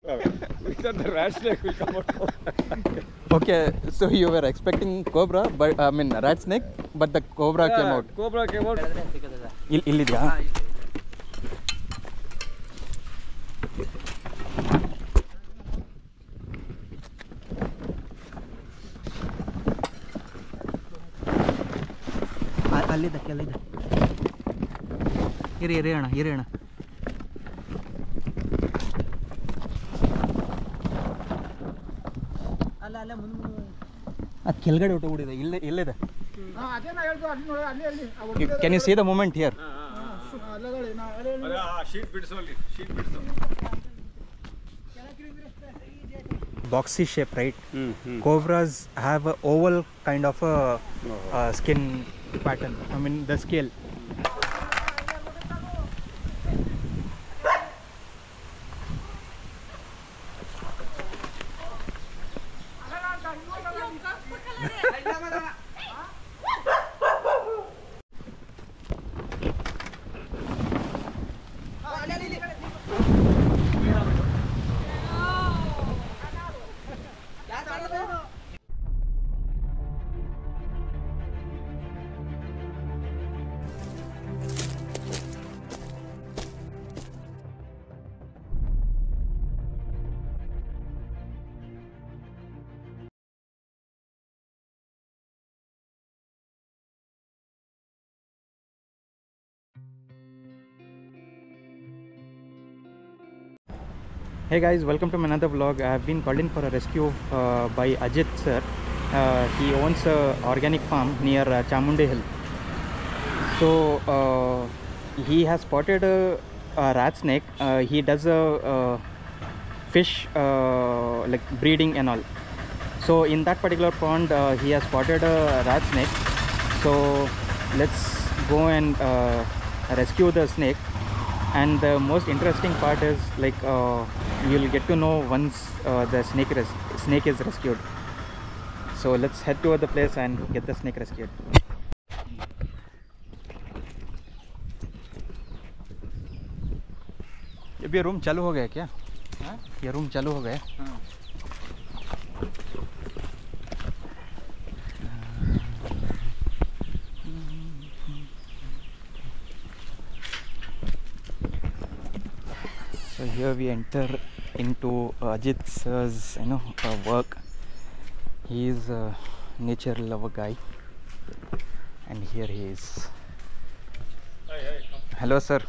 We thought the rat snake will come out. Okay, so you were expecting cobra, but I mean rat snake, but the cobra came out. Cobra came out. ಇಲ್ಲಿದ್ಯಾ? ಅಲ್ಲಿದ್ದ ಕೆಲ್ಲಿದ್ದ. ಇರಿ ಅಣ್ಣ. ಅಲ್ಲ ಕೆಳಗಡೆ ಹೊಟ್ಟೋಗ್ಬಿಟ್ಟಿದೆ. ಇಲ್ಲಿದೆ. Can you see the movement here? Sheet bits only. Boxy shape, right? Cobras have a oval kind of a skin pattern. I mean the scale. Hey guys, welcome to another vlog. I have been called in for a rescue by Ajit sir. He owns a organic farm near Chamundi Hill. So he has spotted a rat snake. He does a fish like breeding and all. So in that particular pond he has spotted a rat snake. So let's go and rescue the snake. And the most interesting part is like you'll get to know once the snake is rescued. So let's head toward the place and get the snake rescued. ये room चालू हो गया क्या? ये room चालू हो गया? So here we enter into Ajit sir's work. He is a nature lover guy, and here he is. Hey, Hello sir.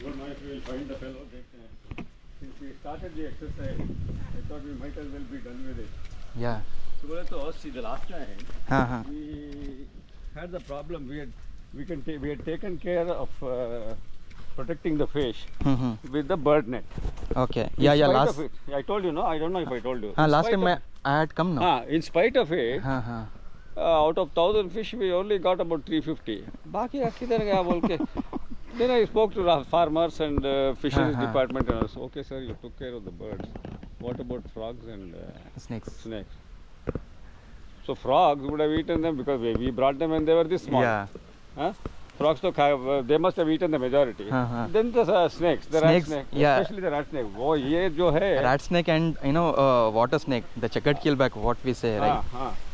Don't know if we will find the fellow. Since we started the exercise, I thought we might as well be done with it. Yeah. So see, the last time we had the problem. We had taken care of protecting the fish with the bird net. Okay. Last I told you, no? I don't know if I told you. Last time I had come, no? In spite of it, out of 1,000 fish, we only got about 350. Baki kidhar gaya bol ke. Then I spoke to the farmers and fisheries department and I said, okay sir, you took care of the birds. What about frogs and snakes? So frogs would have eaten them because we brought them when they were this small. Yeah. Frogs they must have eaten the majority. Then the snakes, the rat snake, especially the rat snake. Oh, ye jo hai. Rat snake and water snake, the checkered keelback, what we say, right?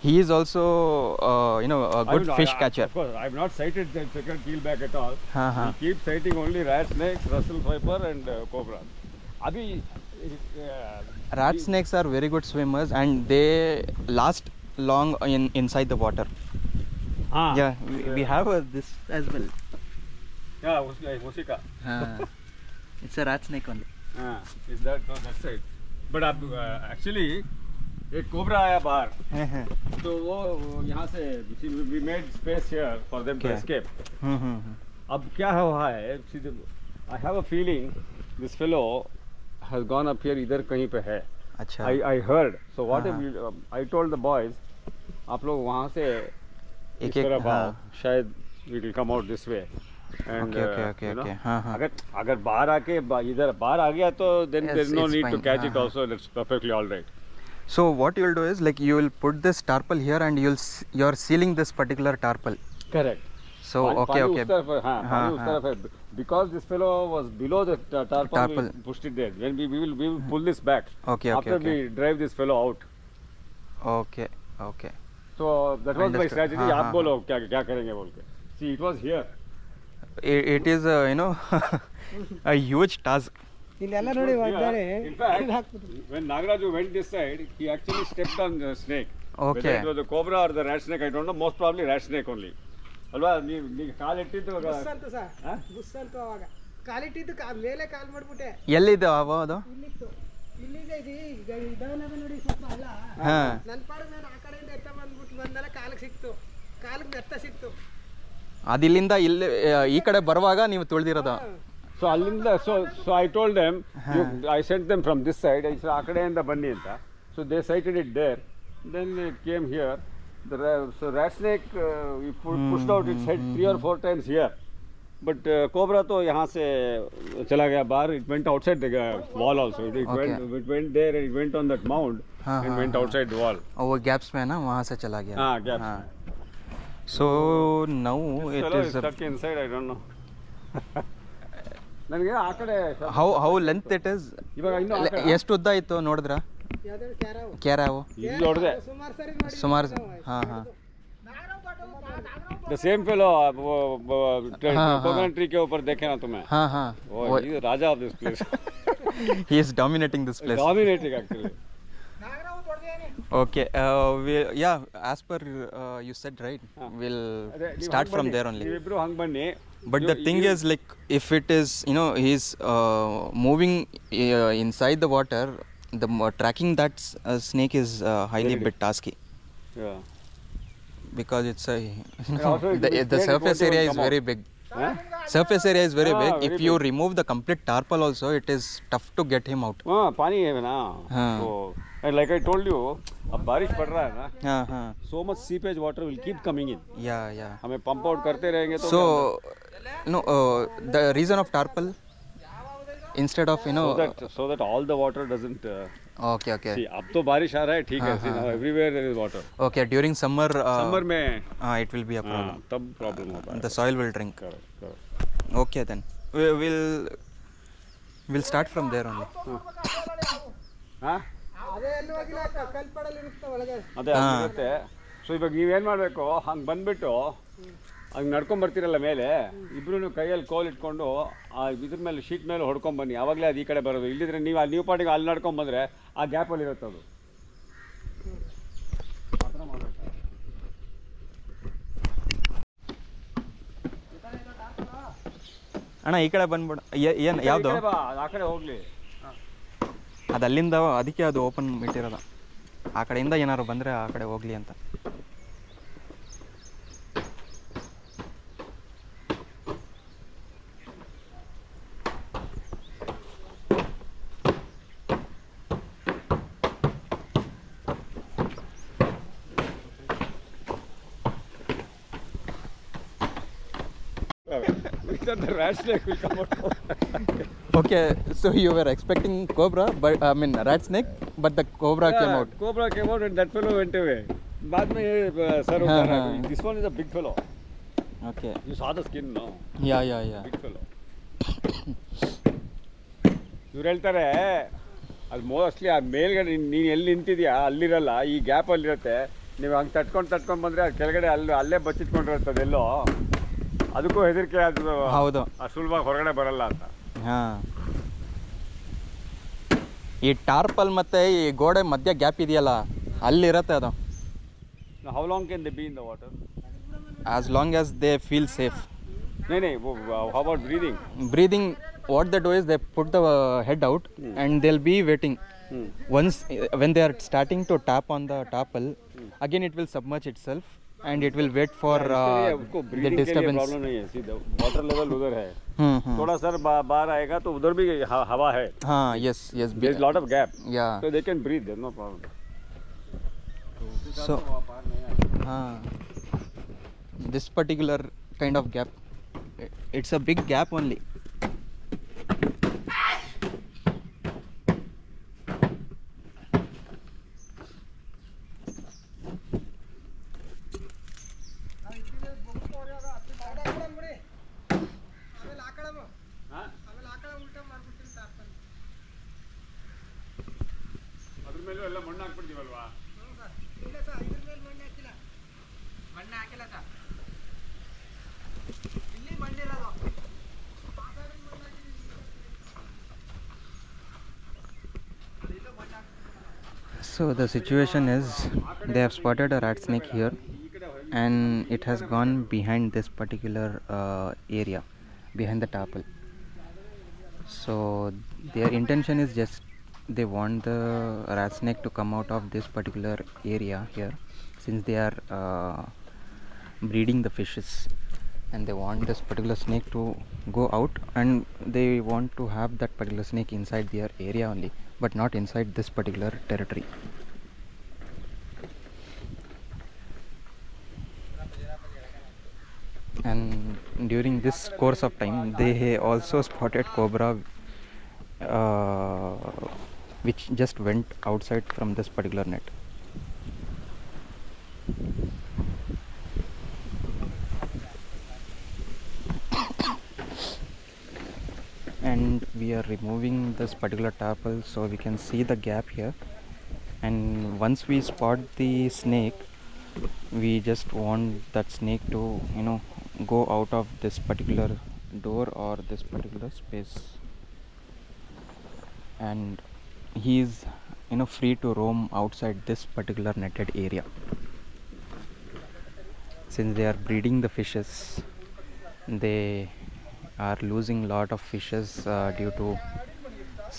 He is also a good fish catcher. Of course, I have not sighted the checkered keelback at all. He keeps sighting only rat snakes, Russell viper and cobra. Rat snakes are very good swimmers and they last long inside the water. Yeah, we have this as well. Yeah, Musika. It's a rat snake only. Is that no? That's right. But actually, एक cobra आया बाहर. तो वो यहाँ से we made space here for them to escape. अब क्या हुआ है? I have a feeling this fellow has gone up here. इधर कहीं पे है. अच्छा. I heard. So what I told the boys, आप लोग वहाँ से इस तरफ आओ, शायद we will come out this way. And okay. अगर बाहर आके इधर बाहर आ गया तो then there is no need to catch it also. That's perfectly all right. So what you will do is like you will put this tarpaul here and you're sealing this particular tarpaul. Correct. So okay, okay. उस तरफ है, हाँ, पानी उस तरफ है. Because this fellow was below the tarpaul, Tarpaul. we pushed it there. When we will pull this back. Okay, okay, After okay. we drive this fellow out. Okay, okay. So that was my Understood. strategy. हाँ, आप हाँ, बोलो क्या करेंगे बोल के. See, it was here. It is you know a huge task. ಇಲ್ಲೆಲ್ಲ ನೋಡಿ ಒದ್ದಾಡಿ In fact, when Nagaraju went this side, he actually stepped on the snake. Okay. Whether it was a cobra or the rat snake, I don't know. Most probably rat snake only. ಅಲ್ವಾ ನೀವು ಕಾಲು ಇಟ್ಟಿದ್ದು ಬುಸ್ ಅಂತ sir, ಬುಸ್ ಅಂತ ಅವಾಗ ಕಾಲಿಟ್ಟಿದ್ದು ಮೇಲೆ ಕಾಲ್ ಮಾಡ್ಬಿಟ್ಟೆ. ಎಲ್ಲಿದೆ ಅವ ಅದು? ಇಲ್ಲಿತ್ತು, ಇಲ್ಲಿದೆ. ಈಗ ಇದಾವಲ್ಲ ನೋಡಿ ಸ್ವಲ್ಪ ಅಲ್ಲ. ನನ್ನ ಪಾಡಿಗೆ ನಾನು ಆ ಕಡೆಯಿಂದ ಎತ್ತ ಬಂದಲ್ಲ, ಕಾಲಿಗೆ ಸಿಕ್ತು, ಕಾಲಿಗೆ ಮೆತ್ತ ಸಿಕ್ತು. ಅದಿಲ್ಲಿಂದ ಇಲ್ಲಿ ಈ ಕಡೆ ಬರುವಾಗ ನೀವು ತುಳಿದಿರೋದು. ಸೊ ಅಲ್ಲಿಂದ so I told them, I sent them from this side. I said ಆ ಕಡೆಯಿಂದ ಬನ್ನಿ ಅಂತ. So they sighted it there. Then it came here. So rat snake pushed out its head 3 or 4 times here. But cobra तो यहाँ से चला गया बाहर. It went outside the wall also. It went there and it went on that mound and went outside the wall. वो gaps में ना वहाँ से चला गया. हाँ, gaps. So now This it fellow is is stuck inside. I don't know. ನನಗೆ ಆ ಕಡೆ how length it is. ಇವಾಗ ಇನ್ನು ಆ ಕಡೆ ಎಷ್ಟು ಉದ್ದ ಇತ್ತು ನೋಡಿದ್ರಾ? ಯಾವ್ದಾದ್ರು ಕ್ಯಾರಾವು ಕ್ಯಾರಾವು ಇಲ್ಲಿ ನೋಡಿದೆ. ಸುಮಾರು ಸರಿ ಮಾಡಿ ಸುಮಾರು. ಹಾಂ. The same fellow coconut tree के ऊपर देखे ना तुम्हें. हाँ. Oh, he is Raja of this place. He is dominating this place. Dominating actually. Okay. As per you said, right? We'll start from there only. ನೀವಿಬ್ರು ಹಂಗ್ ಬನ್ನಿ. But the thing is, like, if it is, he's moving inside the water, tracking that snake is highly bit tasky. Yeah. Because it's also the surface area is very big. Surface area is very big. If you remove the complete tarpaul also, it is tough to get him out. हाँ, पानी है ना. हाँ. So, and like I told you, अब बारिश पड़ रहा है ना. हाँ. So much seepage water will keep coming in. Yeah. हमें pump out करते रहेंगे तो. So, the reason of tarpaul instead of so that all the water doesn't. Okay. See, अब तो बारिश आ रहा है, ठीक है. See, now everywhere there is water. Okay, during summer. Summer में. It will be a problem. तब problem होगा. The soil will drink. Correct. Okay then. We'll start from there only. हाँ? ಅದೇ ಎಲ್ಲೂ ಆಗಿಲ್ಲ, ಕಲ್ಪಡಲ್ಲಿ ಇರುತ್ತೆ ಒಳಗೆ. ಅದೇ ಇರುತ್ತೆ. ಸೊ ಇವಾಗ ನೀವೇನು ಮಾಡಬೇಕು, ಹಂಗೆ ಬಂದ್ಬಿಟ್ಟು ಹಂಗೆ ನಡ್ಕೊಂಡ್ ಬರ್ತೀರಲ್ಲ ಮೇಲೆ, ಇಬ್ರು ಕೈಯಲ್ಲಿ ಕೋಲ್ ಇಟ್ಕೊಂಡು ಇದ್ರ ಮೇಲೆ ಶೀಟ್ ಮೇಲೆ ಹೊಡ್ಕೊಂಬನ್ನಿ. ಆವಾಗಲೇ ಅದು ಈ ಕಡೆ ಬರೋದು. ಇಲ್ಲಿದ್ರೆ ನೀವು ಪಾಟಿಗೆ ಅಲ್ಲಿ ನಡ್ಕೊಂಬಂದ್ರೆ ಆ ಗ್ಯಾಪಲ್ಲಿ ಇರುತ್ತೆ ಅದು. ಆ ಥರ ಮಾಡಬೇಕು. ಅಣ್ಣ ಈ ಕಡೆ ಬಂದ್ಬಿಡ. ಏನು ಯಾವುದು? ಆ ಕಡೆ ಹೋಗ್ಲಿ. ಅದು ಅಲ್ಲಿಂದ ಅದಕ್ಕೆ ಅದು ಓಪನ್ ಬಿಟ್ಟಿರೋದು. ಆ ಕಡೆಯಿಂದ ಏನಾದ್ರು ಬಂದರೆ ಆ ಕಡೆ ಹೋಗ್ಲಿ ಅಂತ. The rat snake will come out. Okay, so you were expecting cobra, but rat snake, but the cobra came out. Cobra came out and that fellow went away. बाद में sir, this one is a big fellow. Okay. You saw the skin, no? Yeah. Big fellow. ಇವ್ರು ಹೇಳ್ತಾರೆ ಅದು mostly ಆ ಮೇಲ್ಗಡೆ ನೀನು ಎಲ್ಲಿ ನಿಂತಿದ್ಯಾ ಅಲ್ಲಿರಲ್ಲ, ಈ ಗ್ಯಾಪ್ ಅಲ್ಲಿರುತ್ತೆ. ನೀವು ಹಂಗೆ ತಟ್ಕೊಂಡು ಬಂದರೆ ಅದು ಕೆಳಗಡೆ ಅಲ್ಲೇ ಬಚ್ಚಿಟ್ಕೊಂಡಿರುತ್ತೆ ಅದೆಲ್ಲೋ. ಅದಕ್ಕೂ ಹೆದರಿಕೆ ಅದು. ಹೌದು. ಸುಲಭ ಹೊರಗಡೆ ಬರಲ್ಲ ಅಂತ. ಹಾಂ. ಈ ಟಾರ್ಪಲ್ ಮತ್ತೆ ಈ ಗೋಡೆ ಮಧ್ಯ ಗ್ಯಾಪ್ ಇದೆಯಲ್ಲ, ಅಲ್ಲಿರತ್ತೆ ಅದು. How long can they be in the water? As long as they feel safe. No. How about breathing? Breathing, what they do is they put the head out and they'll be waiting. Once when they are starting to tap on the tarpaul, again it will submerge itself and it will wait for the disturbance. Problem नहीं है. See, the water level उधर है. थोड़ा sir बाहर आएगा तो उधर भी हवा है. हाँ, yes. There is lot of gap. Yeah. So they can breathe. There's no problem. So this particular kind of gap, it's a big gap only. ಮಣ್ಣು ಹಾಕ್ಬಿಡ್ತೀವಲ್ವಾ? ಇಲ್ಲ ಸರ್, ಇದ್ರ ಮೇಲೆ ಮಣ್ಣು ಹಾಕಿಲ್ಲ. ಮಣ್ಣು ಹಾಕಿಲ್ಲ ಸರ್. ಇಲ್ಲಿ ಮಣ್ಣಿರೋದು. So the situation is they have spotted a rat snake here, and it has gone behind this particular area, behind the tarpaul. So their intention is just they want the rat snake to come out of this particular area here, since they are breeding the fishes, and they want this particular snake to go out, and they want to have that particular snake inside their area only, but not inside this particular territory. And during this course of time they also spotted cobra which just went outside from this particular net. And we are removing this particular tarpaul so we can see the gap here, and once we spot the snake, we just want that snake to go out of this particular door or this particular space, and he is free to roam outside this particular netted area. Since they are breeding the fishes, they are losing lot of fishes due to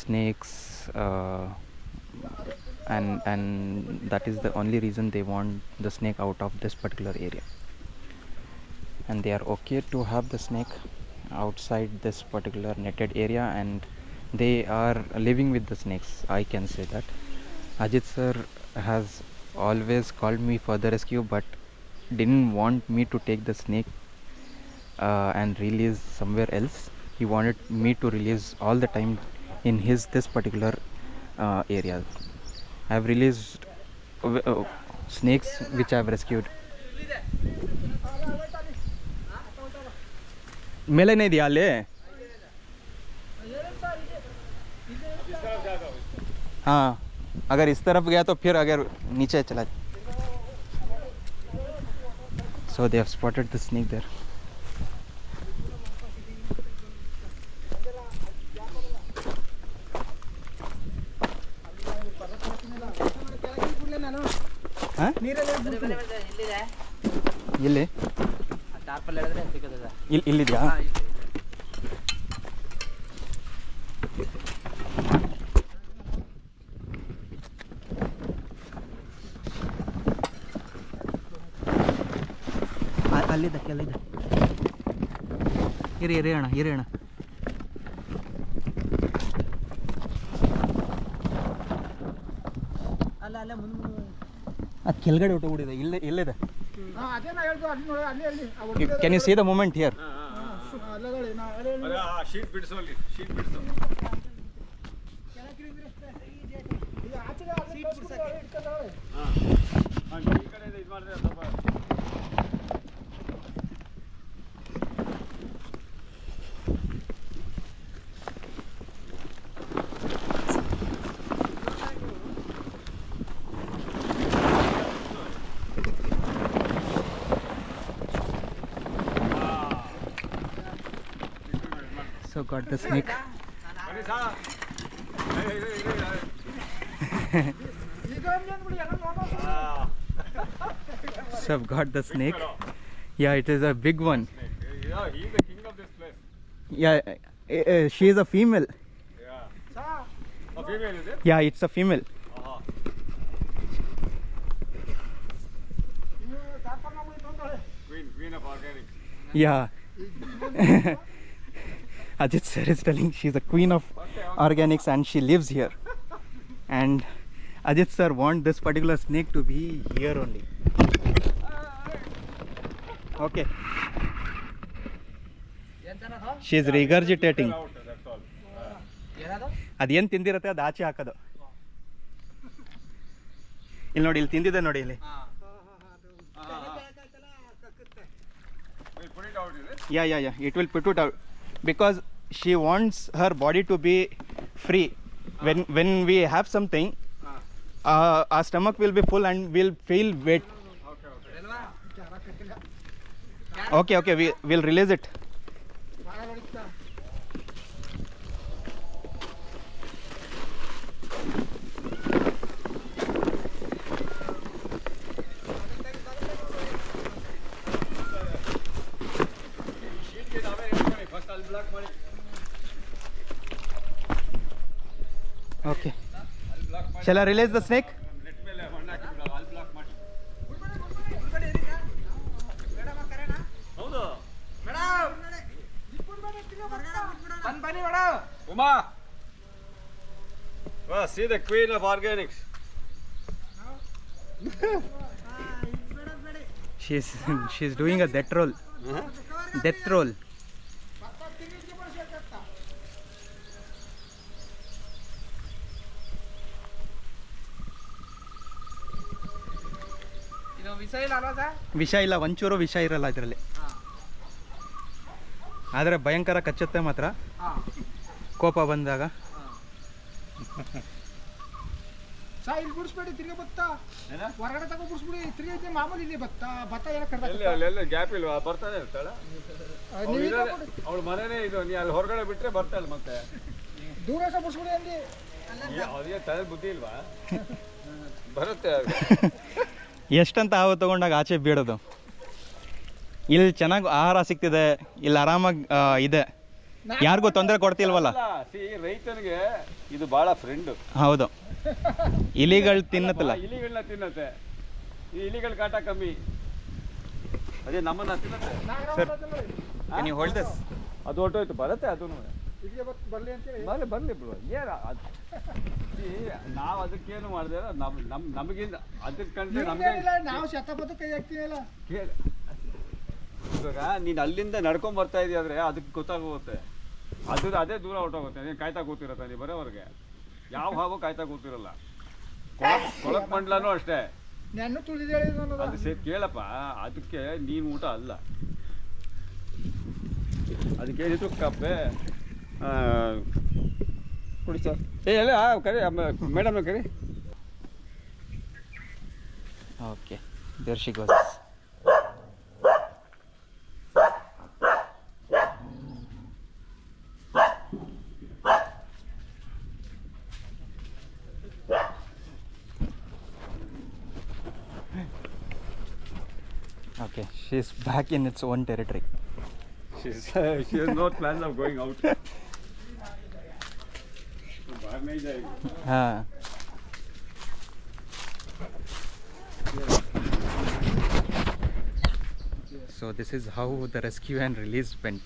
snakes, and that is the only reason they want the snake out of this particular area, and they are okay to have the snake outside this particular netted area, and they are living with the snakes. I can say that Ajit sir has always called me for the rescue, but didn't want me to take the snake and release somewhere else. He wanted me to release all the time in this particular area. I have released snakes which I have rescued. मेले नहीं दिया ले. हाँ, अगर इस तरफ गया तो फिर अगर नीचे चला. So they have spotted the snake there. ಇಲ್ಲಿ ಇಲ್ಲಿದೆಯಾ? ಅಲ್ಲಿದೆ ಕೆಲ್ಲಿದೆ. ಇರಿ ಅಣ್ಣ, ಇರಿ ಅಣ್ಣ. ಅದು ಕೆಳಗಡೆ ಹೊಟ್ಟೋಗ್ಬಿಟ್ಟಿದೆ. ಇಲ್ಲಿದೆ. Can you see the movement here? Sheet ಬಿಡಿಸು, ಅಲ್ಲಿ ಶೀಟ್ ಬಿಡಿಸು. ಈ ಕಡೆ ಇದು ಮಾಡಿದ್ರೆ ಸ್ವಲ್ಪ. So got the snake. So I've got the snake. Yeah, it is a big one. Yeah, he is the king of this place. Yeah, she is a female. Yeah. A female, is it? Yeah, it's a female. Queen of organics. Yeah. Ajit sir is telling she's a queen of organics and she lives here. And Ajit sir wants this particular snake to be here only. Okay. She is regurgitating. ಅದೇನು ತಿಂದಿರುತ್ತೆ ಅದು ಆಚೆ ಹಾಕೋದು. ಇಲ್ಲಿ ನೋಡಿ, ಇಲ್ಲಿ ತಿಂದಿದೆ ನೋಡಿ ಇಲ್ಲಿ. Yeah. It will put it out because she wants her body to be free. When we have something, our stomach will be full and we'll feel weight. Okay, we'll release it. Okay. Shall I release the snake? Uma! Well, see the queen of organics. She's doing a death roll. Death roll. ವಿಷ ಇಲ್ಲ, ಒಂಚೂರು ವಿಷ ಇರಲ್ಲ ಇದರಲ್ಲಿ. ಆದರೆ ಭಯಂಕರ ಕಚ್ಚುತ್ತೆ ಮಾತ್ರ ಕೋಪ ಬಂದಾಗ. ಇಲ್ಲಿ ಬಿಡಿಸ್ಬೇಡಿ, ತಿರ್ಗಿ ಭತ್ತ ಹೊರಗಡೆ ತಗೋ ಬಿಡಿಸ್ಬಿಡಿ, ತಿರ್ಗಿ ಮಾಮೂಲಿ ಇಲ್ಲಿ ಭತ್ತ ಎಲ್ಲ ಗ್ಯಾಪ್ ಇಲ್ವಾ? ಬರ್ತಾನೆ ಇರ್ತಾಳೆ ಅವಳ ಮನೇನೆ ಇದು. ನೀ ಅಲ್ಲಿ ಹೊರಗಡೆ ಬಿಟ್ರೆ ಬರ್ತಾಳೆ ಮತ್ತೆ. ದೂರ ಬಿಡಿಸ್ಬಿಡಿ ಅಲ್ಲಿ. ಅದೇ ತಲೆ ಬುದ್ಧಿ ಇಲ್ವಾ? ಬರುತ್ತೆ. ಎಷ್ಟಂತ ಹಾವು ತಗೊಂಡಾಗ ಆಚೆ ಬೀಳೋದು. ಇಲ್ಲಿ ಚೆನ್ನಾಗಿ ಆಹಾರ ಸಿಗ್ತಿದೆ, ಇಲ್ಲಿ ಆರಾಮಾಗಿ ಇದೆ, ಯಾರಿಗೂ ತೊಂದರೆ ಕೊಡ್ತಿಲ್ವಲ್ಲ. ರೈತನಿಗೆ ಇದು ಬಹಳ ಫ್ರೆಂಡ್. ಹೌದು, ಇಲಿಗಳು ತಿನ್ನತ್ತಲ್ಲ, ಇಲಿಗಳನ್ನ ತಿನ್ನತ್ತೆ. ಈ ಇಲಿಗಳ ಕಾಟ ಕಮ್ಮಿ, ಅದೇ ನಮ್ಮನ್ನ ತಿನ್ನತ್ತೆ. Can you hold this? ಅದು ಹೊರಟೋಯ್ತು, ಬರುತ್ತೆ ಅದು ಬರ್ಲಿ ಅಂತೇಳಿ ಬರ್ಲಿ ಬಿಡು. ಏನು ನಾವು ಅದಕ್ಕೇನು ಮಾಡಿದ್ರೆ ನಮಗಿಂದ ಅದಕ್ಕೆ ಕಂಡ್ರೆ ನಮಗೆ ನಾವು ಶತಪಥ ಕೈ ಹಾಕ್ತೀವಲ್ಲ. ಇವಾಗ ನೀನು ಅಲ್ಲಿಂದ ನಡ್ಕೊಂಡ್ ಬರ್ತಾ ಇದೀಯ ಅಂದ್ರೆ ಅದಕ್ಕೆ ಗೊತ್ತಾಗೋಗುತ್ತೆ. ಅದೇ ದೂರ ಹೊರಟೋಗುತ್ತೆ. ನೀನು ಕಾಯ್ತಾ ಕೂತಿರತ್ತ, ನೀ ಬರೋವರೆಗೆ ಯಾವ ಹಾವು ಕಾಯ್ತಾ ಕೂತಿರಲ್ಲ. ಕೊಳಕ್ ಮಂಡ್ಲನೂ ಅಷ್ಟೇ. ನಾನು ತುಳಿದೇಳಿ ಅದು ಸೇರಿ ಕೇಳಪ್ಪ, ಅದಕ್ಕೆ ನೀನು ಊಟ ಅಲ್ಲ. ಅದಕ್ಕೇನಿತ್ತು ಕಪ್ಪೆ ಕುಡಿ ಸರ್. ಎಲ್ಲ ಕರಿ ಮೇಡಮ್ ಕರಿ. Okay, there she goes. Okay, she's back in its own territory. She has no plans of going out. बाहर नहीं जाएगी. हाँ. So this is how the rescue and release went.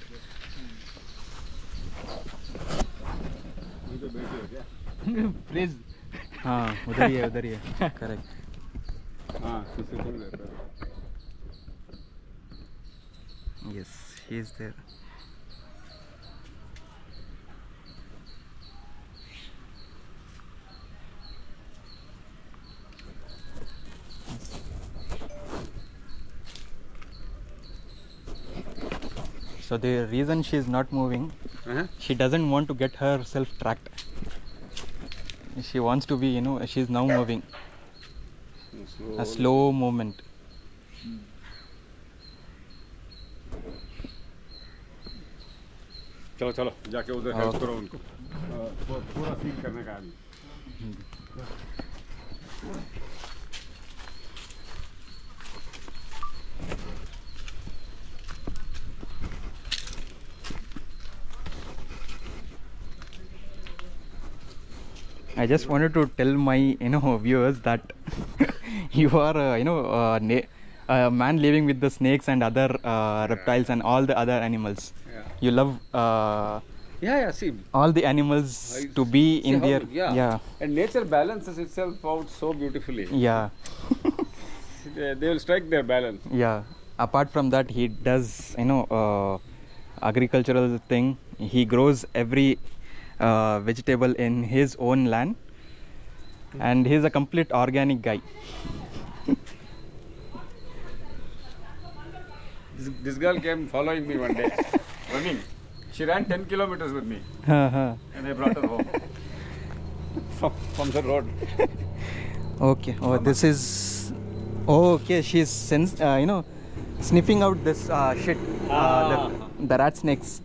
Please. हाँ, उधर ही है. Correct. हाँ, किसी को लेकर. Yes, he is there. So the reason she is not moving, she doesn't want to get herself tracked. She wants to be, she is now moving. A slow movement. चलो चलो जाके उधर हेल्प करो उनको. पूरा सील करने का आदमी. I just wanted to tell my viewers that you are a man living with the snakes and other reptiles and all the other animals. You love see all the animals to be in their and nature balances itself out so beautifully. They will strike their balance. Apart from that, he does agricultural thing. He grows every vegetable in his own land, and he's a complete organic guy. This girl came following me one day running. She ran 10 kilometers with me. And I brought her home from the road. Okay. Oh, this is. Oh, okay. She's sniffing out this shit. The rat snakes.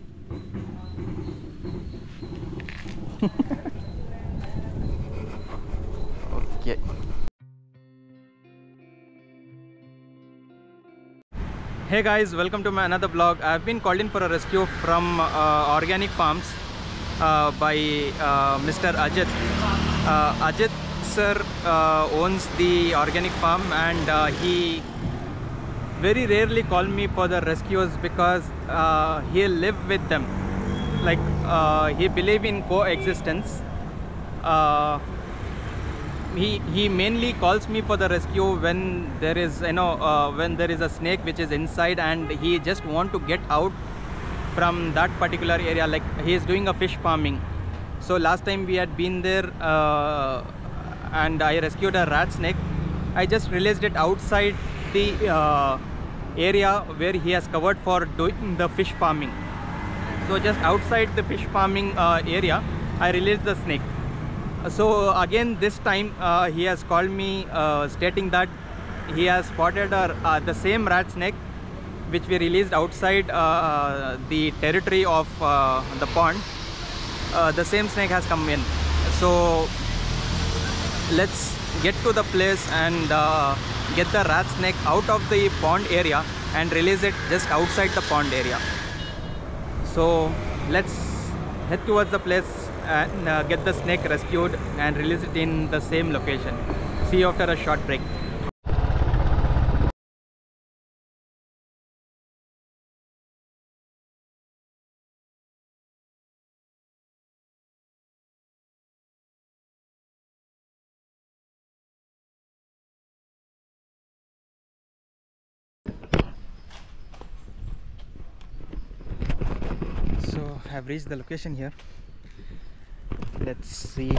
Okay. Hey guys, welcome to my another vlog. I've been called in for a rescue from Organic Farms by Mr. Ajit. Ajit sir owns the organic farm, and he very rarely call me for the rescues because he live with them. Like he believe in coexistence. He mainly calls me for the rescue when there is when there is a snake which is inside and he just want to get out from that particular area. Like he is doing a fish farming. So last time we had been there and I rescued a rat snake. I just released it outside the area where he has covered for doing the fish farming. So just outside the fish farming area I released the snake. So again this time he has called me stating that he has spotted the same rat snake which we released outside the territory of the pond. The same snake has come in. So let's get to the place and get the rat snake out of the pond area and release it just outside the pond area. So let's head towards the place and get the snake rescued and release it in the same location. See you after a short break. So I've reached the location here. Let's see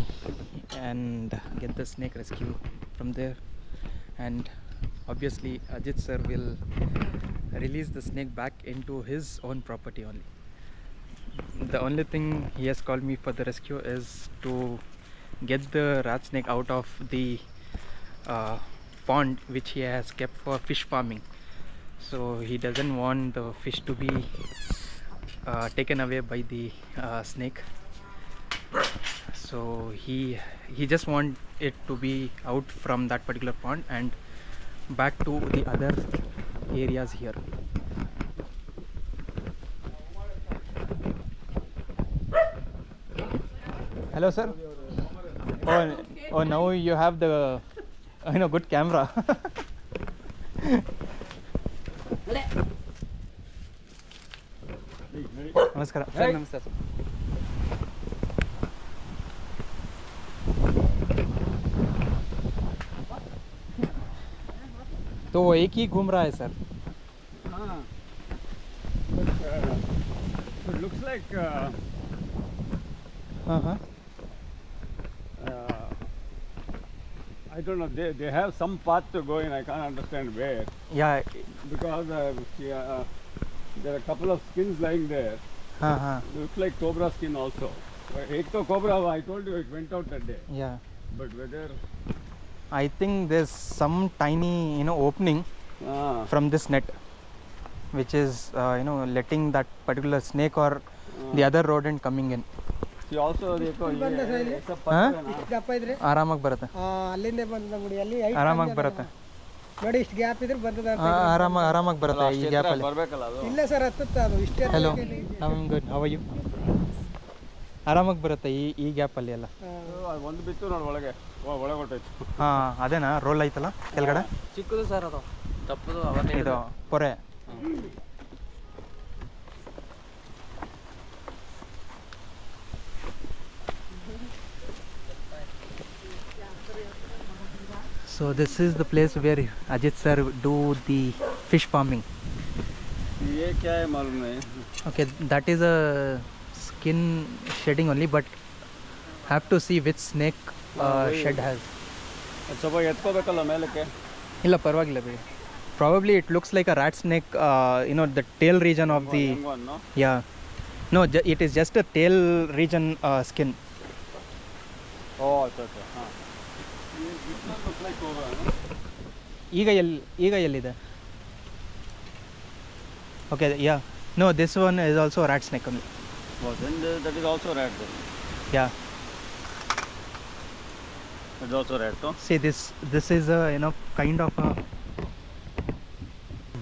and get the snake rescue from there, and obviously Ajit sir will release the snake back into his own property only. The only thing he has called me for the rescue is to get the rat snake out of the pond which he has kept for fish farming. So he doesn't want the fish to be taken away by the snake. So he just want it to be out from that particular pond and back to the other areas here. Hello sir. Oh now you have the good camera. नमस्कार sir. नमस्कार sir. तो वो एक ही घूम रहा है sir. हाँ. It looks like I don't know, they have some path to go in. I can't understand where. Yeah. Because there are a couple of skins lying there. It looks like cobra skin also. Ek to cobra, I told you it went out that day. Yeah. But whether I think there's some tiny opening from this net which is letting that particular snake or the other rodent coming in. See also ಆರಾಮಾಗಿ ಬರುತ್ತೆ. ಅಲ್ಲಿಂದ ಬಂದ ನೋಡಿ, ಅಲ್ಲಿ ಆರಾಮಾಗಿ ಬರುತ್ತೆ ನೋಡಿ, ಇಷ್ಟು ಗ್ಯಾಪ್ ಇದ್ರೆ ಬಂದದ. ಆರಾಮಾಗಿ ಬರುತ್ತೆ ಈ ಗ್ಯಾಪ್ ಅಲ್ಲಿ. ಬರ್ಬೇಕಲ್ಲ ಅದು. ಇಲ್ಲ ಸರ್, ಹತ್ತುತ್ತ ಅದು ಇಷ್ಟೇ. Hello, I am good, how are you? ಆರಾಮಾಗಿ ಬರುತ್ತೆ ಈ ಗ್ಯಾಪ್ ಅಲ್ಲಿ ಎಲ್ಲ. ಒಂದು ಬಿತ್ತು ನೋಡಿ ಒಳಗೆ ಹೊಟ್ಟೈತು. ಹಾ, ಅದೇನಾ ರೋಲ್ ಐತಲ್ಲ ಕೆಳಗಡೆ? ಚಿಕ್ಕದು ಸರ್ ಅದು, ತಪ್ಪದು ಇದು ಪೊರೆ. So this is the place where Ajit sir do the fish farming. ये क्या है मालूम नहीं. Okay, that is a skin shedding only, but have to see which snake shed has. ಸ್ವಲ್ಪ ಎತ್ಕೋಬೇಕಲ್ಲ ಮೇಲಕ್ಕೆ. ಇಲ್ಲ ಪರವಾಗಿಲ್ಲ ಬಿಡಿ. Probably it looks like a rat snake, the tail region of the. No? Yeah. No, it is just a tail region skin. Oh, okay. This one looks like cobra. ಈಗ ಎಲ್ಲಿದೆ? Okay, yeah. No, this one is also rat snake only. Oh, then that is also rat. Then. Yeah. It's also rat, no? See, this is a kind of a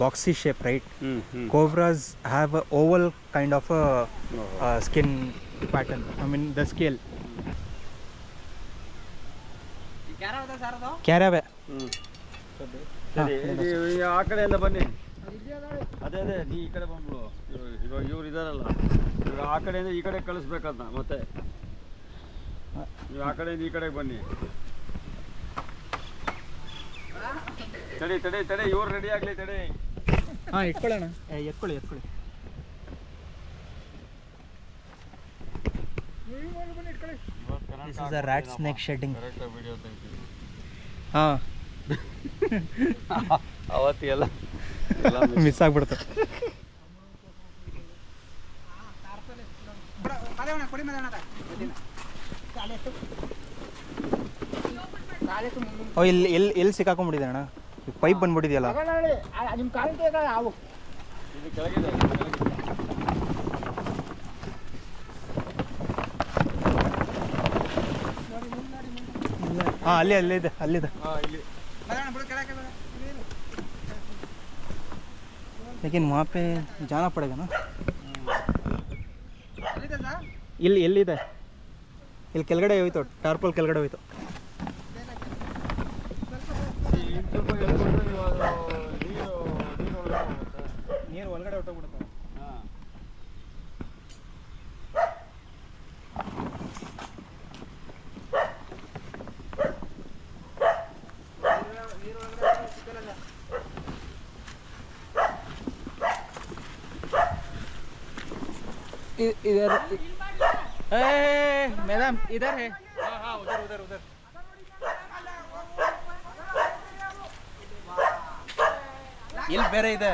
boxy shape, right? Cobras have a oval kind of a skin pattern. I mean the scale. ಕ್ಯಾರವೆ. ಸರಿ ಆ ಕಡೆಯಿಂದ ಬನ್ನಿ. ಅದೇ ನೀ ಈ ಕಡೆ ಬಂದ್ಬಿಡು. ಇವಾಗ ಇವ್ರು ಇದಾರಲ್ಲ, ಇವಾಗ ಆ ಕಡೆಯಿಂದ ಈ ಕಡೆ ಕಳಿಸ್ಬೇಕಂತ ಮತ್ತೆ. ನೀವು ಆ ಕಡೆಯಿಂದ ಈ ಕಡೆಗೆ ಬನ್ನಿ. ತಡಿ ಇವ್ರು ರೆಡಿ ಆಗಲಿ ತಡಿ. ಹಾಂ, ಇಟ್ಕೊಳ್ಳೋಣ. ಎತ್ಕೊಳ್ಳಿ. This is a rat snake shedding. ಹಾಂ, ಅವತ್ತೆಲ್ಲ ಮಿಸ್ ಆಗ್ಬಿಡ್ತು. ಓ, ಎಲ್ಲಿ ಸಿಕ್ಕಾಕೊಂಡ್ಬಿಟ್ಟಿದೆ ಅಣ್ಣ? ಪೈಪ್ ಬಂದ್ಬಿಟ್ಟಿದೆಯಲ್ಲ. ನಿಮ್ಮ ಕಾಲಿಗೆ ಅವು ಇದು ಕೆಳಗಿದೆ. ಹಾಂ, ಅಲ್ಲಿದೆ. ಹಾಂ, ಇಲ್ಲಿ. लेकिन वहाँ पे जाना पड़ेगा ना. ಎಲ್ಲಿದೆ? ಇಲ್ಲಿ ಕೆಳಗಡೆ ಹೋಯ್ತು, ಟಾರ್ಪಲ್ ಕೆಳಗಡೆ ಹೋಯ್ತು. ನೀರು ಒಳಗಡೆ ಹೊಟ್ಟೋಗ್ಬಿಡುತ್ತೆ. इधर मैडम इधर है. हाँ, उधर. ಇಲ್ಲಿ ಬೇರೆ ಇದೆ.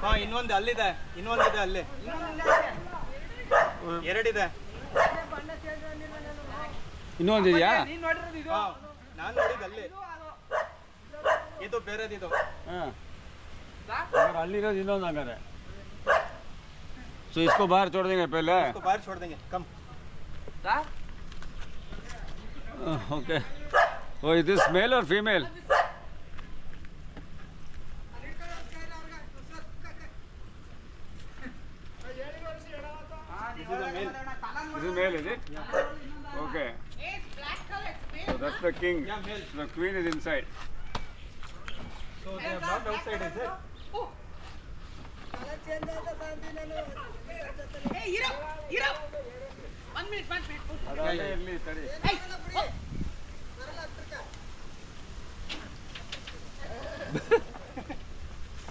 ಹಾಂ, ಇನ್ನೊಂದು ಅಲ್ಲಿದೆ, ಇನ್ನೊಂದಿದೆ ಅಲ್ಲಿ, ಎರಡಿದೆ. ಇನ್ನೊಂದಿದೆಯಾ? ನಾನು ನೋಡಿದ್ದು ಅಲ್ಲಿ. ಇದು ಬೇರೆದಿದು. ಹಾಂ, ಅಲ್ಲಿರೋದು ಇನ್ನೊಂದು ಹಂಗಾರೆ. ಸೊ इसको बाहर छोड़ देंगे पहले. इसको बाहर छोड़ देंगे. कम. Okay. Oh, is this male or female? This is male, is it? Okay. So that's the king. The queen is inside. So they are not outside, is it? Hey, get up. 1 minute. ಅದಲ್ಲೇ ಇರ್ಲಿ ತಡಿ.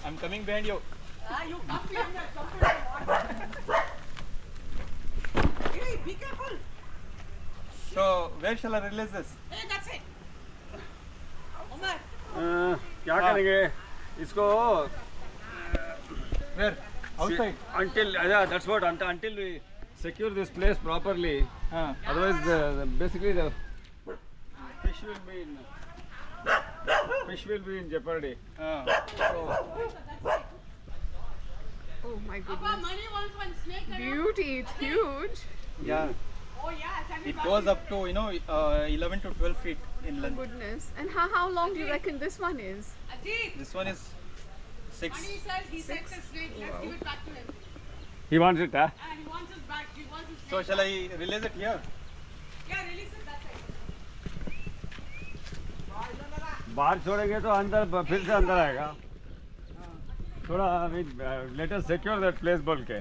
I'm coming behind you. You come behind me. Hey, be careful. So where shall I release this? Hey, that's it. Omar. क्या करेंगे इसको? Where? Outside. Until that's what until we secure this place properly. Otherwise, basically the fish will be in jeopardy. Oh my Papa, goodness. money wants one snake. Beauty, it's huge. Yeah. Oh yeah, It goes up to 11 to 12 feet Oh inland. goodness. And how long do you reckon this one is? Ajit. This one is 6. Money says he sent the snake. Let's give it back to him. He wants it, huh? And he wants it back. He wants his snake. So shall I release it here? Yeah, release it that side. बाहर छोड़ेंगे तो अंदर फिर से अंदर आएगा. थोड़ा let us secure that place बोल के.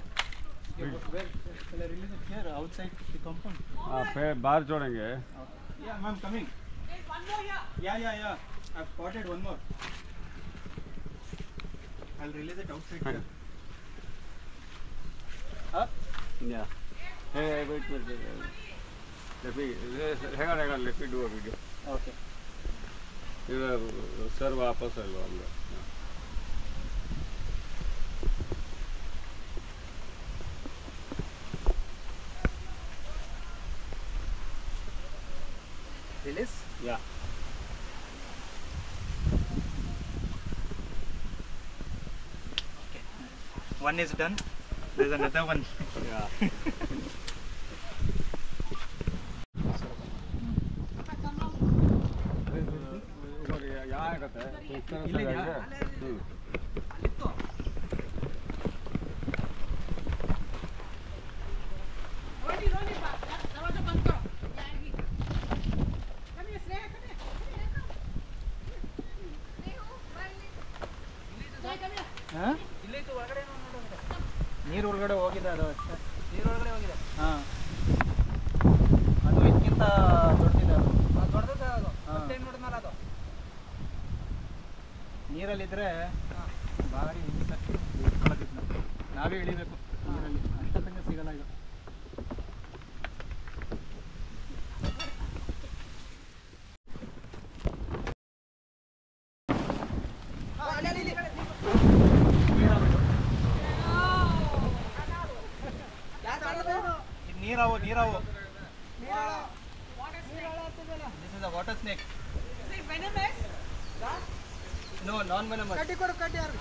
Where shall I release it here? Outside the compound? फिर बाहर छोड़ेंगे. Yeah, ma'am, coming. There's one more here. Yeah. I've spotted one more. I'll release it outside here. Yeah. Hey, wait. Hang on. Let me do a video. Okay. Sir, वापस आ लो अंदर. Release. Yeah. One is done. There's another one. Yeah. यहाँ आएगा तो इस तरह से जाएगा. ನೀರು ಒಳಗಡೆ ಹೋಗಿದೆ ಅದು ಅಷ್ಟೇ. ನೀರೊಳಗಡೆ ಹೋಗಿದೆ. ಹಾಂ, ಅದು ಇದಕ್ಕಿಂತ ದೊಡ್ಡದಿದೆ ಅದು. ದೊಡ್ಡದ ಅದು ಹಾಂ. ನೋಡಿದ್ನಲ್ಲ ಅದು ನೀರಲ್ಲಿದ್ದರೆ ಭಾರಿ ಹಿಂಸೆ ಇಟ್ಕೊಳಕ್ಕಿತ್ತು ನಾವು. ನಾವೇ ಇಳಿಬೇಕು ನೀರಲ್ಲಿ, ಅಷ್ಟೊತ್ತಂಗೆ ಸಿಗಲ್ಲ ಇದು. ನೀರಾವು ನೀರಾವು. This is a water snake. Is it venomous? No, non-venomous. ಕಟ್ಟಿ ಕೊಡು ಕಟ್ಟಿ ಯಾರು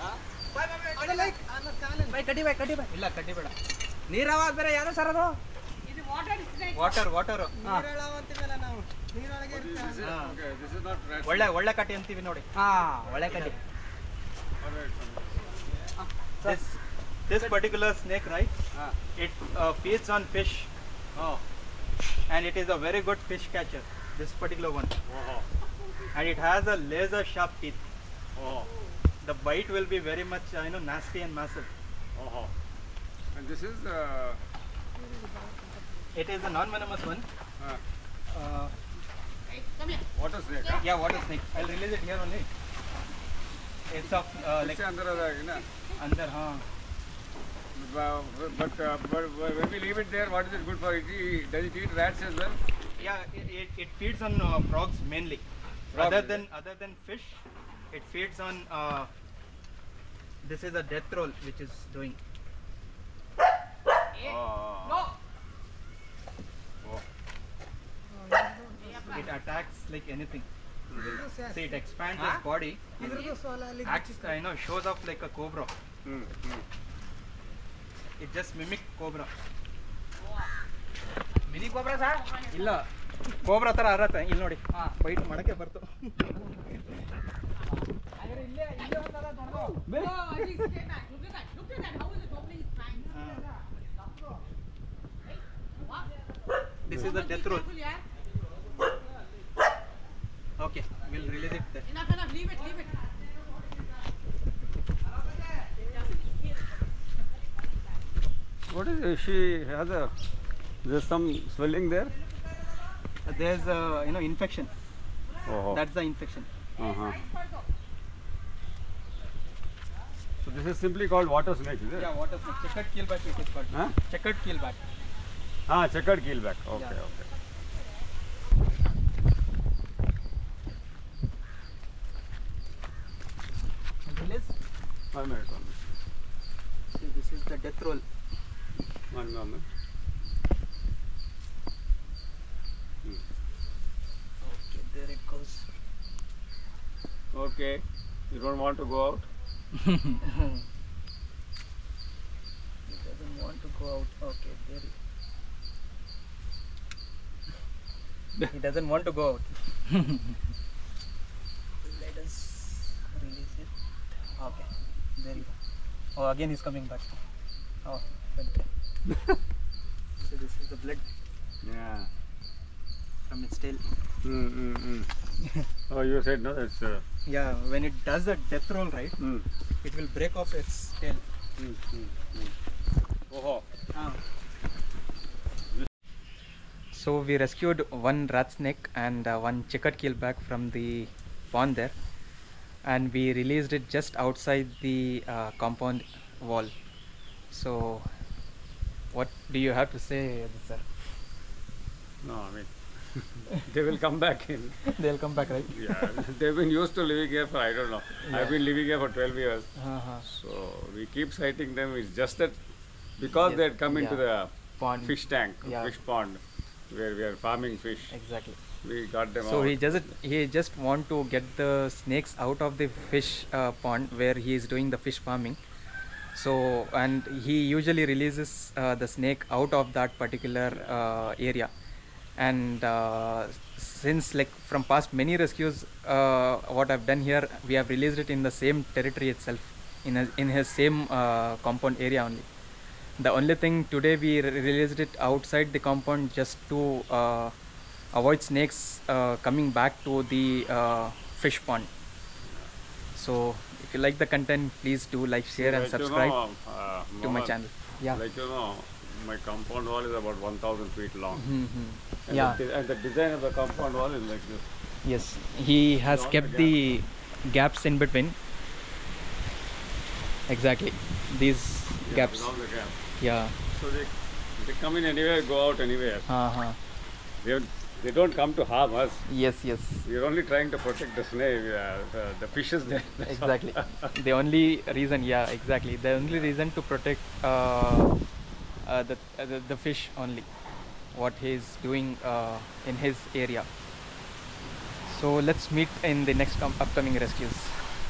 ಅದು ಲೈಕ್ ಅನ್ನೋ ಕಾಲ ಬೈ ಕಟ್ಟಿ ಬೈ ಕಟ್ಟಿ ಬೈ. ಇಲ್ಲ ಕಟ್ಟಿ ಬೇಡ. ನೀರಾವ ಬೇರೆ ಯಾರು ಸರ್ ಅದು ಇದು ವಾಟರ್ ವಾಟರ್. ನೀರಾಳವ ಅಂತೀವಲ್ಲ ನಾವು ನೀರೊಳಗೆ ಇರುತ್ತೆ. Okay, this is not rat. ಒಳ್ಳೆ ಕಟ್ಟಿ ಅಂತೀವಿ ನೋಡಿ. ಒಳ್ಳೆ ಕಟ್ಟಿ. This particular snake, right? It feeds on fish. Oh. And it is a very good fish catcher, this particular one. And it has a laser sharp teeth. The bite will be very much nasty and massive. And this is It is a non-venomous one. water snake. Yeah, water snake. I'll release it here only. It's of like इससे अंदर आ जाएगी ना. under, But when we leave it there, what is it good for? Does it eat rats as well? Yeah, it feeds on frogs mainly. Frogs. Other than fish, it feeds on. This is a death roll which is doing. It attacks like anything. See, it expands its body. ಇದ್ರದ್ದು ಸೋಲ ಅಲ್ಲಿ Acts, shows off like a cobra. It just mimic cobra. Mini ಗೊಬ್ಬರ sir ಇಲ್ಲ, cobra ತರ ಅರತ್ತೆ. ಇಲ್ಲಿ ನೋಡಿ, byte ಮಾಡಕ್ಕೆ ಬರ್ತು. ಇಲ್ಲೇ ಒಂದಲ್ಲ This is the death roll. Okay, we'll release it there. enough leave it What is it? She has there's some swelling there. There's infection. Oh. That's the infection. So this is simply called water snake, is it? Yeah, water snake. Checkered keelback it is called. Huh? Checkered keelback. Checkered keelback. Okay, Yeah. okay. Release. 1 minute. See, this is the death roll. One moment. Okay, there it goes. Okay. You don't want to go out? It doesn't want to go out. Okay, there he doesn't want to go out. Let us release it. Okay, there you go. Oh, again he's coming back. Oh, okay. So this is the blood Yeah. from its tail. Oh, you said no, it's. Yeah, when it does a death roll, right, it will break off its tail. Oh. So we rescued one rat snake and one checkered keelback from the pond there, and we released it just outside the compound wall. So What do you have to say, sir? No, I mean, they will come back in. They'll come back, right? Yeah, they've been used to living here for, I don't know. I've been living here for 12 years. Uh-huh. So we keep sighting them. It's just that because they had come into the Pond. fish tank, Yeah. fish pond, where we are farming fish, Exactly. we got them So out. he just want to get the snakes out of the fish pond where he is doing the fish farming. So, and he usually releases the snake out of that particular area. And since like from past many rescues, what I've done here, we have released it in the same territory itself, in his same compound area only. The only thing today we released it outside the compound just to avoid snakes coming back to the fish pond. So if you like the content, please do like, share and Like, you subscribe know, to my Mohammed, channel. Yeah. Like you know, my compound wall is about 1,000 feet long. And Yeah. and the design of the compound wall is like this. Yes, he has Beyond kept the the gaps in between. Exactly, these gaps. With all the gaps. Yeah. So they come in anywhere, go out anywhere. Uh-huh. They don't come to harm us. Yes, yes. We are only trying to protect the snake, the fishes there. That's all. Exactly. The only reason, yeah, exactly. The only reason to protect the fish only, what he is doing in his area. So let's meet in the next upcoming rescues.